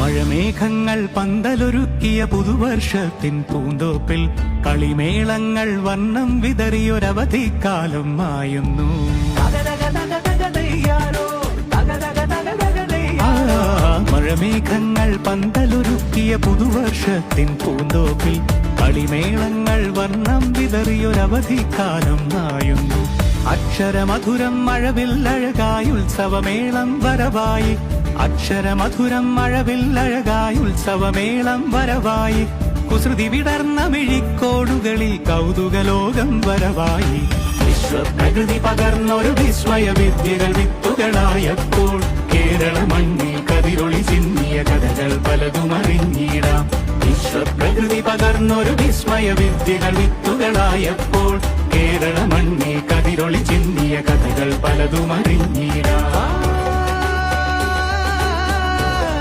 മഴമേഘങ്ങൾ പന്തലൊരുക്കിയ പുതുവർഷത്തിൻ പൂന്തോപ്പിൽ കളിമേളങ്ങൾ വർണ്ണം വിതറിയൊരവധിക്കാലം മായുന്നു. മഴമേഘങ്ങൾ പന്തലൊരുക്കിയ പുതുവർഷത്തിൻ പൂന്തോപ്പിൽ കളിമേളങ്ങൾ വർണ്ണം വിതറിയൊരവധിക്കാലം മായുന്നു. അക്ഷരമധുരം മഴവില്ലഴകായി ഉത്സവമേളം വരവായി. അക്ഷരമധുരം മഴവില്ലഴകായി ഉത്സവമേളം വരവായി. കുസൃതി വിടർന്ന മിഴിക്കോടുകളിൽ കൗതുകലോകം വരവായി. വിശ്വപ്രകൃതി പകർന്നൊരു വിസ്മയ വിദ്യകൾ വിത്തുകളായപ്പോൾ കേരള മണ്ണിൽ കതിരൊളി ചിന്നിയ കഥകൾ പലതും അറിഞ്ഞിടാം. വിശ്വപ്രകൃതി പകർന്നൊരു വിസ്മയ വിദ്യകൾ വിത്തുകളായപ്പോൾ കേരള മണ്ണിൽ കതിരൊളി ചിന്നിയ കഥകൾ പലതും അറിഞ്ഞിടാം.